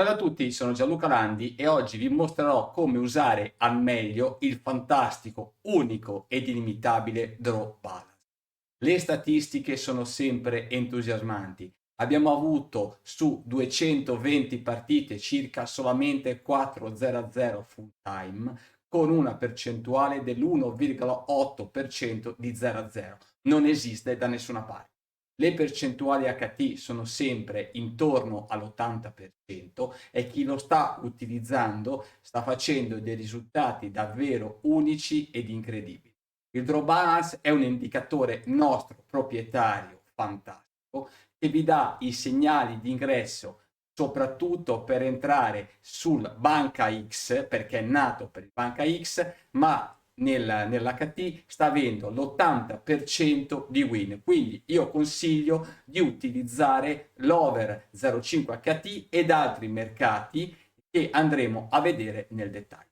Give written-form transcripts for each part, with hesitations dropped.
Ciao a tutti, sono Gianluca Landi e oggi vi mostrerò come usare al meglio il fantastico, unico ed inimitabile Draw Balance. Le statistiche sono sempre entusiasmanti. Abbiamo avuto su 220 partite circa solamente 4-0-0 full time con una percentuale dell'1,8% di 0-0. Non esiste da nessuna parte. Le percentuali HT sono sempre intorno all'80% e chi lo sta utilizzando sta facendo dei risultati davvero unici ed incredibili. Il draw balance è un indicatore nostro proprietario fantastico che vi dà i segnali di ingresso soprattutto per entrare sul banca X perché è nato per il banca X, ma nell'HT sta avendo l'80% di win, quindi io consiglio di utilizzare l'over 0,5 HT ed altri mercati che andremo a vedere nel dettaglio.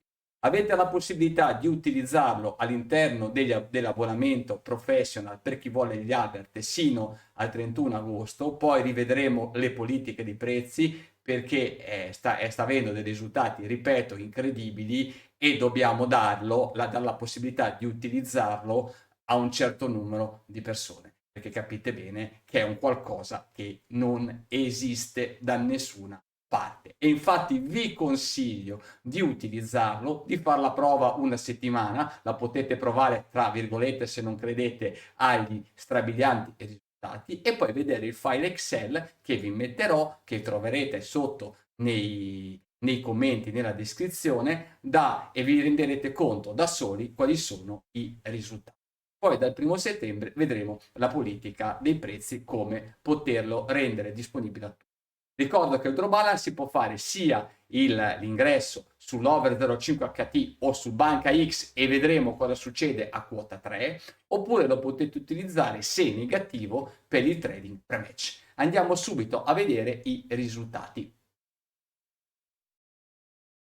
Avete la possibilità di utilizzarlo all'interno dell'abbonamento professional per chi vuole gli alert sino al 31 agosto, poi rivedremo le politiche di prezzi perché sta avendo dei risultati, ripeto, incredibili e dobbiamo darlo, la possibilità di utilizzarlo a un certo numero di persone, perché capite bene che è un qualcosa che non esiste da nessuna parte. E infatti vi consiglio di utilizzarlo, di fare la prova una settimana, la potete provare tra virgolette se non credete agli strabilianti risultati e poi vedere il file Excel che vi metterò, che troverete sotto nei commenti, nella descrizione, e vi renderete conto da soli quali sono i risultati. Poi dal 1 settembre vedremo la politica dei prezzi, come poterlo rendere disponibile a tutti. Ricordo che il draw balance si può fare sia l'ingresso sull'over 0,5 HT o sul banca X e vedremo cosa succede a quota 3, oppure lo potete utilizzare se negativo per il trading pre-match. Andiamo subito a vedere i risultati.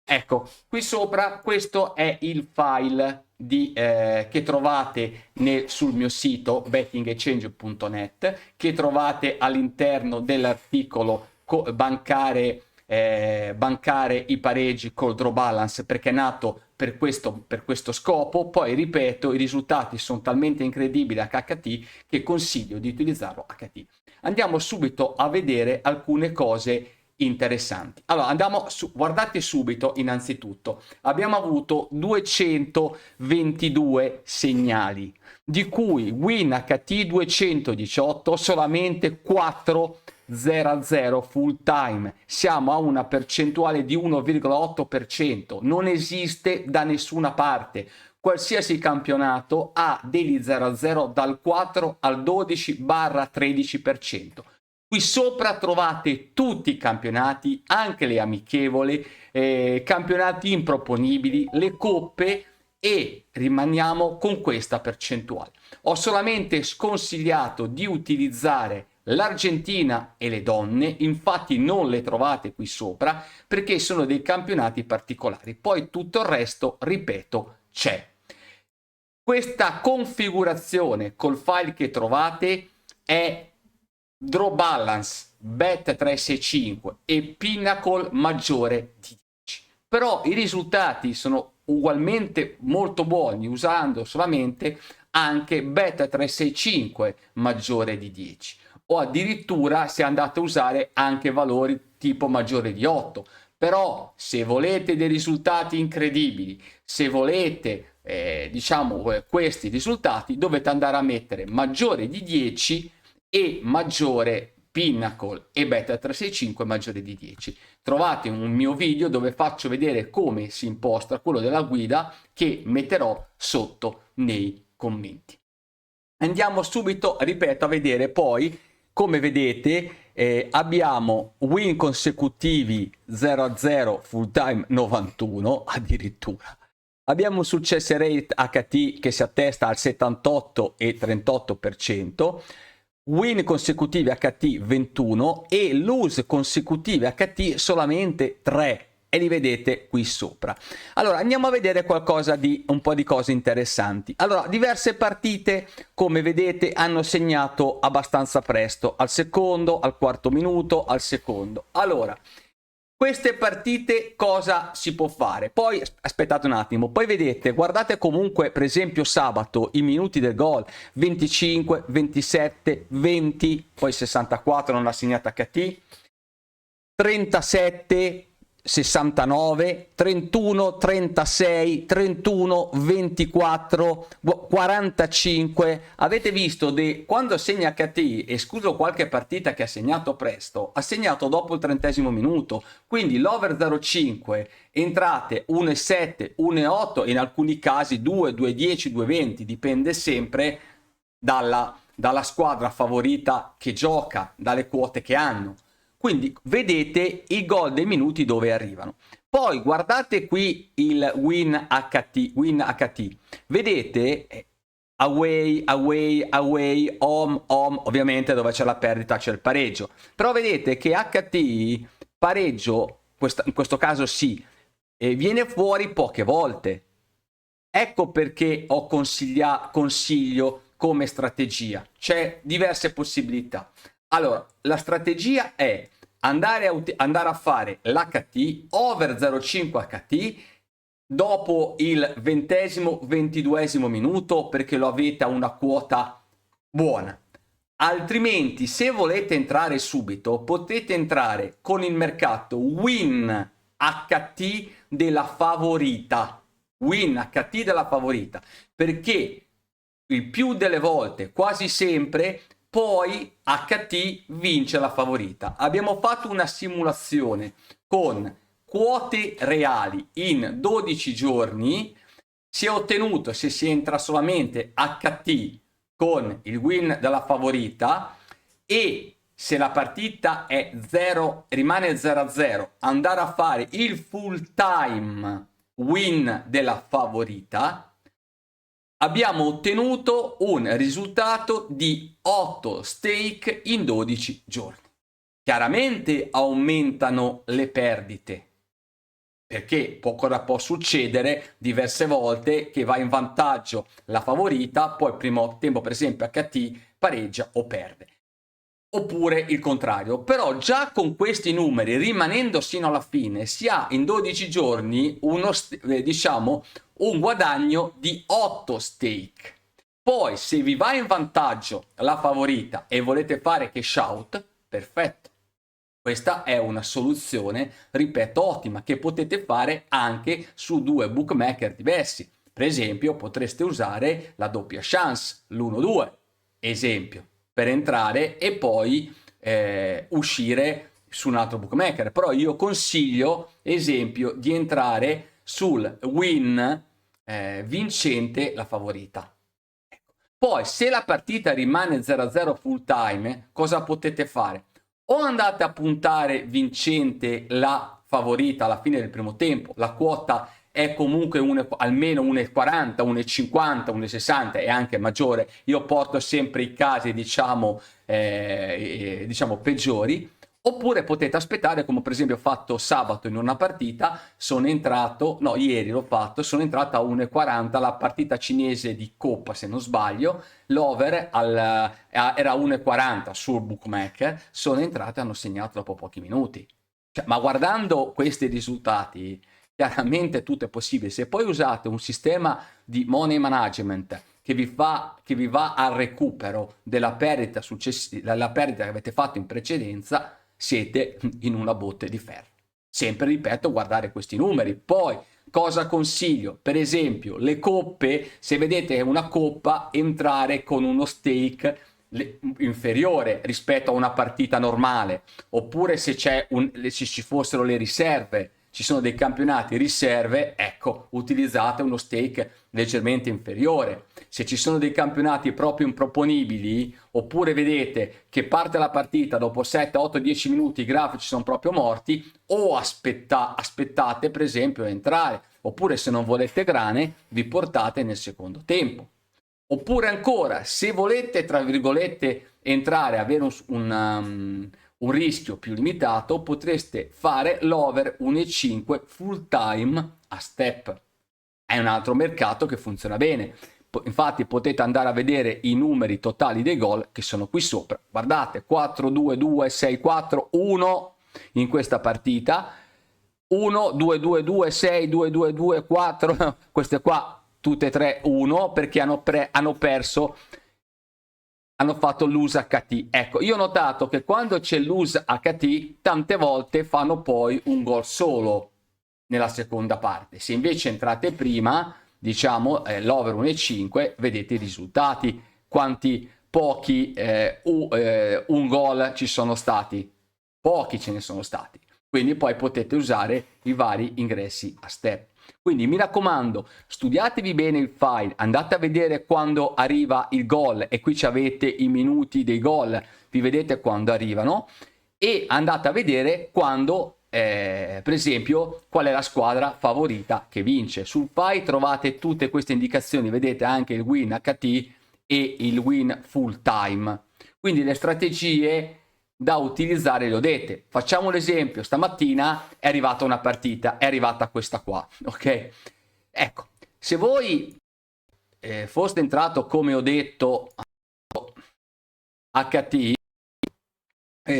Ecco, qui sopra questo è il file che trovate sul mio sito bettingexchange.net, che trovate all'interno dell'articolo bancare i pareggi col draw balance, perché è nato per questo scopo. Poi ripeto, i risultati sono talmente incredibili HT che consiglio di utilizzarlo HT. Andiamo subito a vedere alcune cose interessanti. Allora, guardate subito innanzitutto. Abbiamo avuto 222 segnali, di cui win HT 218, solamente 4,00 full time. Siamo a una percentuale di 1,8%. Non esiste da nessuna parte. Qualsiasi campionato ha degli 0-0 dal 4 al 12-13%. Qui sopra trovate tutti i campionati, anche le amichevoli, campionati improponibili, le coppe, e rimaniamo con questa percentuale. Ho solamente sconsigliato di utilizzare l'Argentina e le donne, infatti non le trovate qui sopra perché sono dei campionati particolari. Poi tutto il resto, ripeto, c'è. Questa configurazione col file che trovate è draw balance, bet 365 e pinnacle maggiore di 10. Però i risultati sono ugualmente molto buoni usando solamente anche bet 365 maggiore di 10, o addirittura se andate a usare anche valori tipo maggiore di 8. Però se volete dei risultati incredibili, se volete questi risultati, dovete andare a mettere maggiore di 10 e maggiore Pinnacle e Beta 365 maggiore di 10. Trovate un mio video dove faccio vedere come si imposta quello della guida, che metterò sotto nei commenti. Andiamo subito, ripeto, a vedere poi. Come vedete abbiamo win consecutivi 0-0 full time 91 addirittura. Abbiamo un success rate HT che si attesta al 78,38%, win consecutivi HT 21 e lose consecutivi HT solamente 3, e li vedete qui sopra. Allora andiamo a vedere un po' di cose interessanti. Allora, diverse partite, come vedete, hanno segnato abbastanza presto, al secondo, al quarto minuto, al secondo. Allora, queste partite cosa si può fare? Poi aspettate un attimo, poi vedete, guardate comunque per esempio sabato i minuti del gol 25, 27, 20, poi 64 non ha segnato HT, 37, 69, 31, 36, 31, 24, 45. Avete visto quando segna HT, escluso qualche partita che ha segnato presto, ha segnato dopo il 30° minuto. Quindi l'over 0,5, entrate 1,7, 1,8, in alcuni casi 2, 2,10, 2,20, dipende sempre dalla squadra favorita che gioca, dalle quote che hanno. Quindi vedete i gol dei minuti dove arrivano. Poi guardate qui il win HT. Vedete away, away, away, home, home, ovviamente dove c'è la perdita c'è il pareggio. Però vedete che HT pareggio, in questo caso sì, viene fuori poche volte. Ecco perché ho consiglio come strategia. C'è diverse possibilità. Allora, la strategia è andare a fare l'HT, over 0,5 HT, dopo il 20° 22° minuto, perché lo avete a una quota buona. Altrimenti, se volete entrare subito, potete entrare con il mercato win HT della favorita. Win HT della favorita, perché il più delle volte, quasi sempre, poi HT vince la favorita. Abbiamo fatto una simulazione con quote reali in 12 giorni, si è ottenuto, se si entra solamente HT con il win della favorita, e se la partita è 0, rimane 0-0, andare a fare il full time win della favorita, abbiamo ottenuto un risultato di 8 stake in 12 giorni. Chiaramente aumentano le perdite, perché può succedere diverse volte che va in vantaggio la favorita, poi il primo tempo per esempio HT pareggia o perde. Oppure il contrario, però già con questi numeri, rimanendo sino alla fine, si ha in 12 giorni un guadagno di 8 stake. Poi se vi va in vantaggio la favorita e volete fare cash out, perfetto. Questa è una soluzione, ripeto, ottima, che potete fare anche su 2 bookmaker diversi. Per esempio potreste usare la doppia chance, l'1-2, esempio, per entrare e poi uscire su un altro bookmaker. Però io consiglio, esempio, di entrare sul win vincente la favorita. Poi se la partita rimane 0-0 full time, cosa potete fare? O andate a puntare vincente la favorita alla fine del primo tempo, la quota è comunque almeno 1,40, 1,50, 1,60 e anche maggiore. Io porto sempre i casi diciamo peggiori. Oppure potete aspettare, come per esempio ho fatto sabato in una partita, ieri l'ho fatto, sono entrato a 1,40 la partita cinese di Coppa, se non sbaglio, l'over era 1,40 sul bookmaker, sono entrato e hanno segnato dopo pochi minuti. Ma guardando questi risultati, chiaramente tutto è possibile. Se poi usate un sistema di money management che vi va al recupero della perdita la perdita che avete fatto in precedenza, siete in una botte di ferro. Sempre, ripeto, guardare questi numeri. Poi cosa consiglio? Per esempio le coppe, se vedete una coppa, entrare con uno stake inferiore rispetto a una partita normale, oppure se ci fossero le riserve, ci sono dei campionati riserve, ecco, utilizzate uno stake leggermente inferiore. Se ci sono dei campionati proprio improponibili, oppure vedete che parte la partita dopo 7, 8, 10 minuti i grafici sono proprio morti, o aspettate per esempio a entrare, oppure se non volete grane vi portate nel secondo tempo. Oppure ancora, se volete tra virgolette entrare, avere un rischio più limitato, potreste fare l'over 1,5 full time a step. È un altro mercato che funziona bene. Infatti potete andare a vedere i numeri totali dei gol che sono qui sopra. Guardate, 4-2-2, 6-4-1 in questa partita. 1, 2, 2, 2, 6, 2, 2, 2, 4, queste qua tutte e tre 1 perché hanno perso, hanno fatto l'usa HT. Ecco, io ho notato che quando c'è l'usa HT tante volte fanno poi un gol solo nella seconda parte. Se invece entrate prima, diciamo l'over 1,5, vedete i risultati, quanti pochi un gol ci sono stati, pochi ce ne sono stati, quindi poi potete usare i vari ingressi a step. Quindi mi raccomando, studiatevi bene il file, andate a vedere quando arriva il gol e qui ci avete i minuti dei gol, vi vedete quando arrivano e andate a vedere quando per esempio qual è la squadra favorita che vince. Sul file trovate tutte queste indicazioni, vedete anche il win HT e il win full time, quindi le strategie da utilizzare le ho dette. Facciamo l'esempio, stamattina è arrivata una partita, è arrivata questa qua, ok? Ecco, se voi foste entrato come ho detto HT,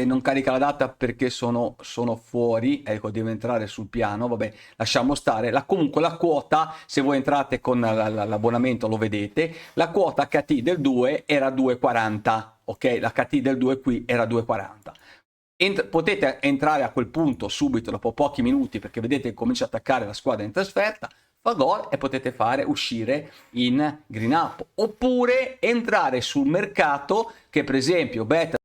non carica la data perché sono fuori, ecco, devo entrare sul piano, vabbè, lasciamo stare. Comunque la quota, se voi entrate con l'abbonamento lo vedete, la quota HT del 2 era 2,40, ok? La HT del 2 qui era 2,40. Potete entrare a quel punto subito dopo pochi minuti perché vedete che comincia a attaccare la squadra in trasferta, fa gol e potete fare uscire in green up, oppure entrare sul mercato che per esempio Beta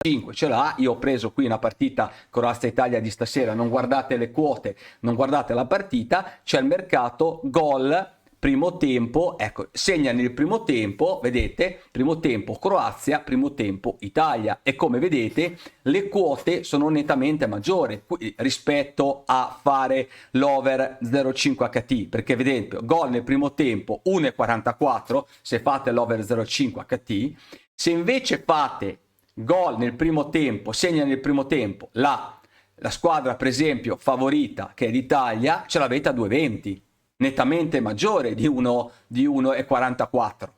5 ce l'ha. Io ho preso qui una partita Croazia-Italia di stasera, non guardate le quote, non guardate la partita, c'è il mercato gol primo tempo, ecco, segna nel primo tempo, vedete, primo tempo Croazia, primo tempo Italia, e come vedete le quote sono nettamente maggiori rispetto a fare l'over 0,5 HT, perché vedete, gol nel primo tempo 1,44 se fate l'over 0,5 HT, se invece fate gol nel primo tempo, segna nel primo tempo la squadra per esempio favorita che è l'Italia, ce l'avete a 2,20, nettamente maggiore di 1,44.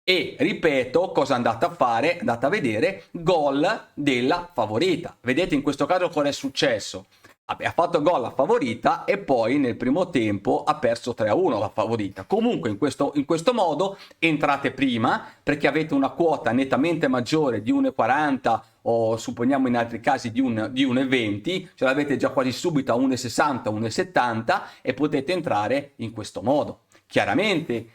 E ripeto, cosa andate a fare? Andate a vedere gol della favorita. Vedete in questo caso cosa è successo? Ha fatto gol la favorita e poi nel primo tempo ha perso 3-1 la favorita. Comunque in questo modo entrate prima perché avete una quota nettamente maggiore di 1,40 o supponiamo in altri casi di 1,20, ce l'avete già quasi subito a 1,60, 1,70 e potete entrare in questo modo. Chiaramente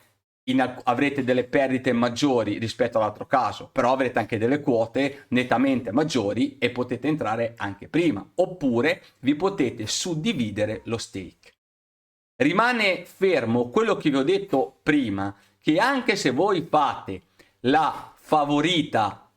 avrete delle perdite maggiori rispetto all'altro caso, però avrete anche delle quote nettamente maggiori e potete entrare anche prima, oppure vi potete suddividere lo stake. Rimane fermo quello che vi ho detto prima, che anche se voi fate la favorita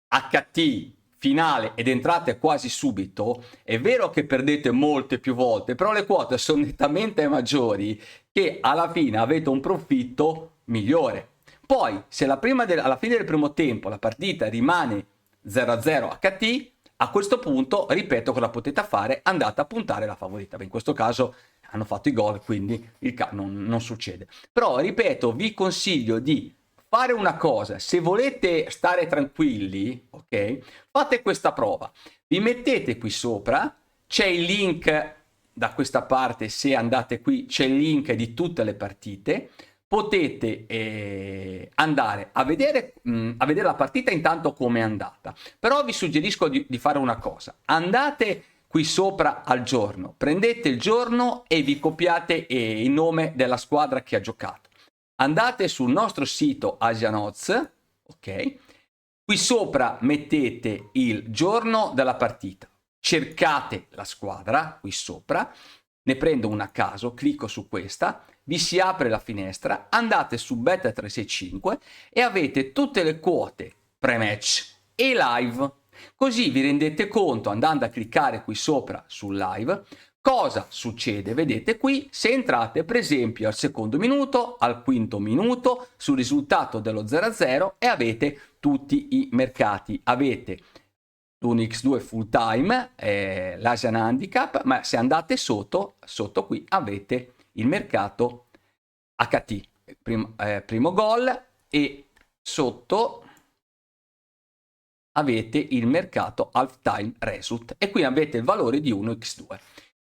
HT finale ed entrate quasi subito, è vero che perdete molte più volte, però le quote sono nettamente maggiori che alla fine avete un profitto migliore. Poi se alla fine del primo tempo la partita rimane 0-0 HT, a questo punto, ripeto, cosa potete fare? Andate a puntare la favorita. Beh, in questo caso hanno fatto i gol, quindi non succede. Però, ripeto, vi consiglio di fare una cosa. Se volete stare tranquilli, ok? Fate questa prova. Vi mettete qui sopra, c'è il link da questa parte, se andate qui c'è il link di tutte le partite. Potete andare a vedere la partita intanto come è andata, però vi suggerisco di fare una cosa: andate qui sopra al giorno, prendete il giorno e vi copiate il nome della squadra che ha giocato, andate sul nostro sito Asian Odds, ok, qui sopra mettete il giorno della partita, cercate la squadra qui sopra, ne prendo una a caso, clicco su questa, vi si apre la finestra, andate su Bet365 e avete tutte le quote pre-match e live. Così vi rendete conto, andando a cliccare qui sopra sul live, cosa succede. Vedete qui, se entrate per esempio al secondo minuto, al quinto minuto, sul risultato dello 0-0 e avete tutti i mercati. Avete l'1x2 full time, l'Asian Handicap, ma se andate sotto qui avete il mercato HT, primo gol, e sotto avete il mercato halftime result e qui avete il valore di 1x2.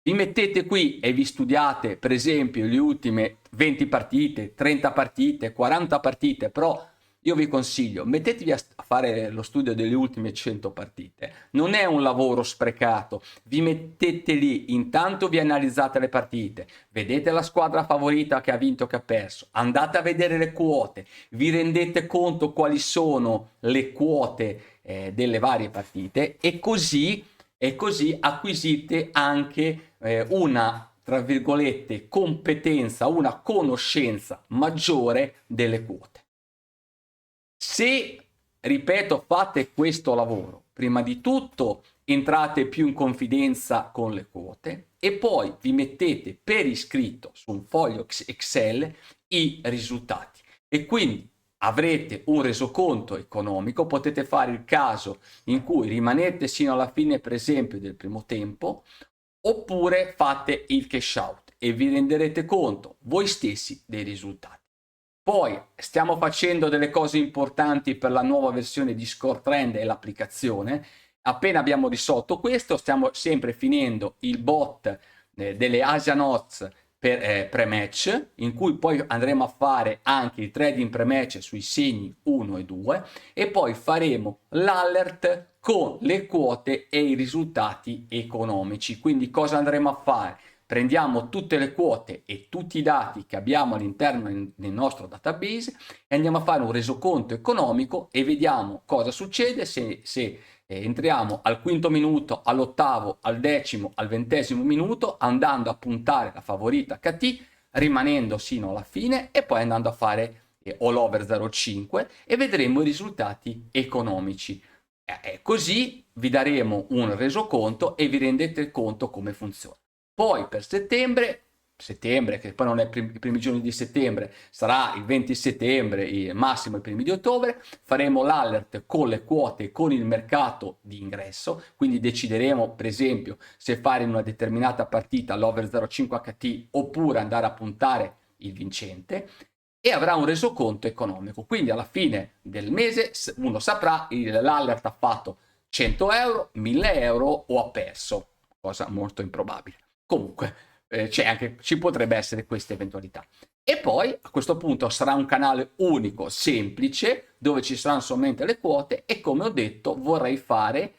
Vi mettete qui e vi studiate per esempio le ultime 20 partite, 30 partite, 40 partite, però io vi consiglio, mettetevi a fare lo studio delle ultime 100 partite. Non è un lavoro sprecato, vi mettete lì, intanto vi analizzate le partite, vedete la squadra favorita che ha vinto o che ha perso, andate a vedere le quote, vi rendete conto quali sono le quote delle varie partite e così acquisite anche una, tra virgolette, competenza, una conoscenza maggiore delle quote. Se, ripeto, fate questo lavoro, prima di tutto entrate più in confidenza con le quote e poi vi mettete per iscritto su un foglio Excel i risultati e quindi avrete un resoconto economico, potete fare il caso in cui rimanete sino alla fine per esempio del primo tempo oppure fate il cash out e vi renderete conto voi stessi dei risultati. Poi stiamo facendo delle cose importanti per la nuova versione di ScoreTrend e l'applicazione. Appena abbiamo risolto questo, stiamo sempre finendo il bot delle Asian Odds per pre-match, in cui poi andremo a fare anche il trading pre-match sui segni 1 e 2 e poi faremo l'alert con le quote e i risultati economici. Quindi cosa andremo a fare? Prendiamo tutte le quote e tutti i dati che abbiamo all'interno del nostro database e andiamo a fare un resoconto economico e vediamo cosa succede se entriamo al quinto minuto, all'ottavo, al decimo, al 20° minuto, andando a puntare la favorita HT, rimanendo sino alla fine e poi andando a fare all over 0,5 e vedremo i risultati economici. Così vi daremo un resoconto e vi rendete conto come funziona. Poi per settembre, che poi non è i primi giorni di settembre, sarà il 20 settembre, massimo i primi di ottobre, faremo l'alert con le quote, con il mercato di ingresso, quindi decideremo per esempio se fare in una determinata partita l'over 0,5 HT oppure andare a puntare il vincente e avrà un resoconto economico. Quindi alla fine del mese uno saprà l'alert ha fatto 100 euro, 1000 euro o ha perso, cosa molto improbabile. Comunque ci potrebbe essere questa eventualità. E poi a questo punto sarà un canale unico, semplice, dove ci saranno solamente le quote e come ho detto vorrei fare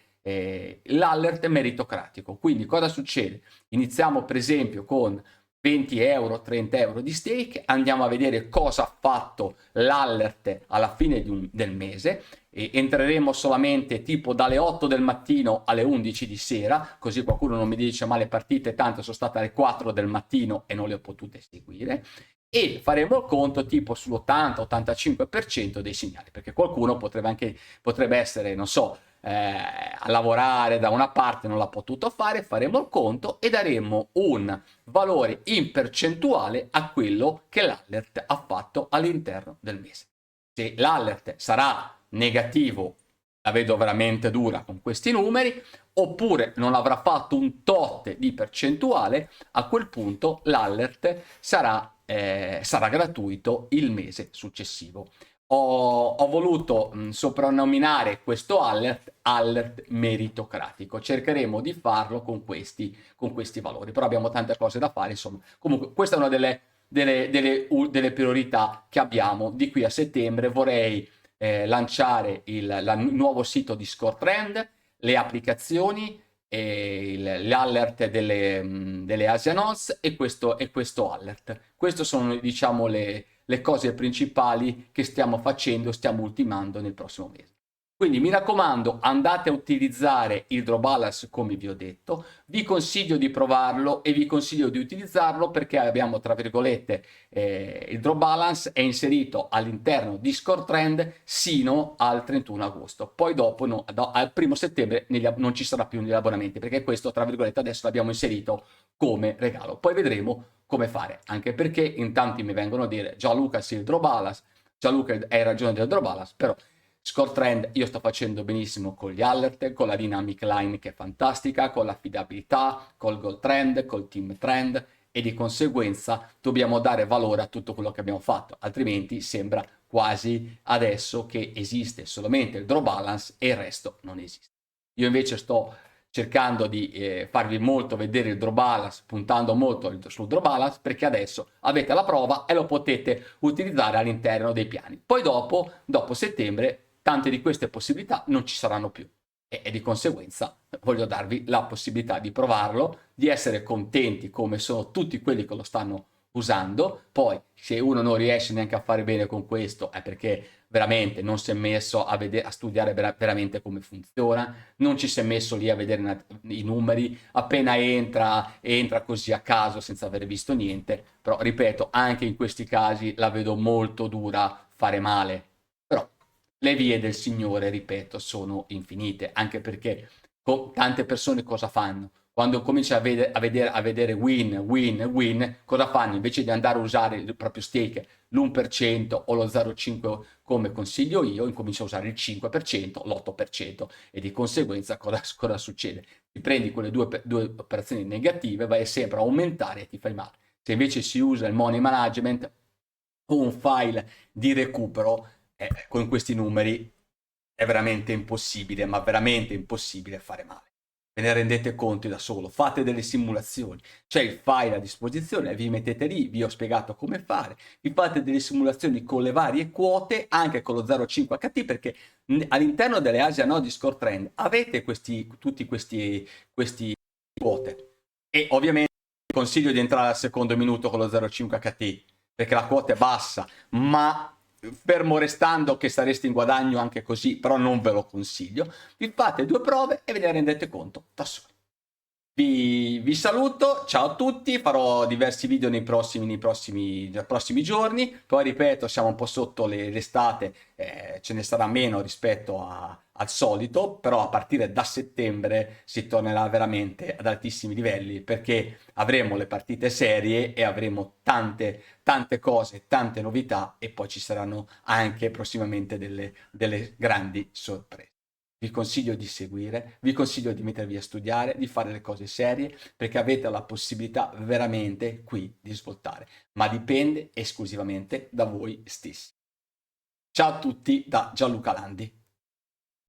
l'alert meritocratico. Quindi cosa succede? Iniziamo per esempio con 20 euro, 30 euro di stake, andiamo a vedere cosa ha fatto l'alert alla fine del mese e entreremo solamente tipo dalle 8 del mattino alle 11 di sera, così qualcuno non mi dice ma le partite tanto sono state alle 4 del mattino e non le ho potute seguire e faremo il conto tipo sull'80-85% dei segnali, perché qualcuno potrebbe essere, non so, a lavorare da una parte non l'ha potuto fare, faremo il conto e daremo un valore in percentuale a quello che l'alert ha fatto all'interno del mese. Se l'alert sarà negativo, la vedo veramente dura con questi numeri, oppure non avrà fatto un tot di percentuale, a quel punto l'alert sarà gratuito il mese successivo. Ho voluto soprannominare questo alert meritocratico. Cercheremo di farlo con questi valori, però abbiamo tante cose da fare, insomma. Comunque questa è una delle priorità che abbiamo di qui a settembre. Vorrei lanciare il nuovo sito di ScoreTrend, le applicazioni, l'alert delle Asian Odds e questo alert. Queste sono diciamo le cose principali che stiamo facendo, stiamo ultimando nel prossimo mese. Quindi mi raccomando, andate a utilizzare il Draw Balance come vi ho detto, vi consiglio di provarlo e vi consiglio di utilizzarlo perché abbiamo, tra virgolette, il Draw Balance è inserito all'interno di ScoreTrend sino al 31 agosto. Poi dopo, al 1 settembre, non ci sarà più negli abbonamenti perché questo, tra virgolette, adesso l'abbiamo inserito come regalo. Poi vedremo come fare, anche perché in tanti mi vengono a dire Gianluca sì il Draw Balance, Gianluca hai ragione del Draw Balance, però ScoreTrend io sto facendo benissimo con gli alert, con la dynamic line che è fantastica, con l'affidabilità, col goal trend, col team trend e di conseguenza dobbiamo dare valore a tutto quello che abbiamo fatto, altrimenti sembra quasi adesso che esiste solamente il Draw Balance e il resto non esiste. Io invece sto cercando di farvi molto vedere il draw balance, puntando molto sul draw balance, perché adesso avete la prova e lo potete utilizzare all'interno dei piani. Poi dopo settembre, tante di queste possibilità non ci saranno più e di conseguenza voglio darvi la possibilità di provarlo, di essere contenti come sono tutti quelli che lo stanno usando. Poi se uno non riesce neanche a fare bene con questo è perché veramente non si è messo a studiare veramente come funziona, non ci si è messo lì a vedere i numeri, appena entra così a caso senza aver visto niente. Però ripeto, anche in questi casi la vedo molto dura fare male, però le vie del Signore, ripeto, sono infinite, anche perché tante persone cosa fanno? Quando comincia a vedere win, cosa fanno? Invece di andare a usare il proprio stake, l'1% o lo 0,5 come consiglio io, incomincia a usare il 5%, l'8% e di conseguenza cosa succede? Ti prendi quelle due operazioni negative, vai sempre a aumentare e ti fai male. Se invece si usa il money management o un file di recupero, con questi numeri è veramente impossibile, ma veramente impossibile fare male. Ve ne rendete conto da solo, fate delle simulazioni, c'è il file a disposizione, vi mettete lì, vi ho spiegato come fare, vi fate delle simulazioni con le varie quote, anche con lo 0,5 HT, perché all'interno delle Asia no Discord Trend avete tutti questi quote e ovviamente vi consiglio di entrare al secondo minuto con lo 0,5 HT perché la quota è bassa, ma fermo restando che sareste in guadagno anche così, però non ve lo consiglio. Vi fate 2 prove e ve ne rendete conto da soli. Vi saluto, ciao a tutti, farò diversi video nei prossimi giorni, poi ripeto siamo un po' sotto l'estate, ce ne sarà meno rispetto al solito, però a partire da settembre si tornerà veramente ad altissimi livelli perché avremo le partite serie e avremo tante cose, tante novità e poi ci saranno anche prossimamente delle grandi sorprese. Vi consiglio di seguire, vi consiglio di mettervi a studiare, di fare le cose serie, perché avete la possibilità veramente qui di svoltare, ma dipende esclusivamente da voi stessi. Ciao a tutti da Gianluca Landi.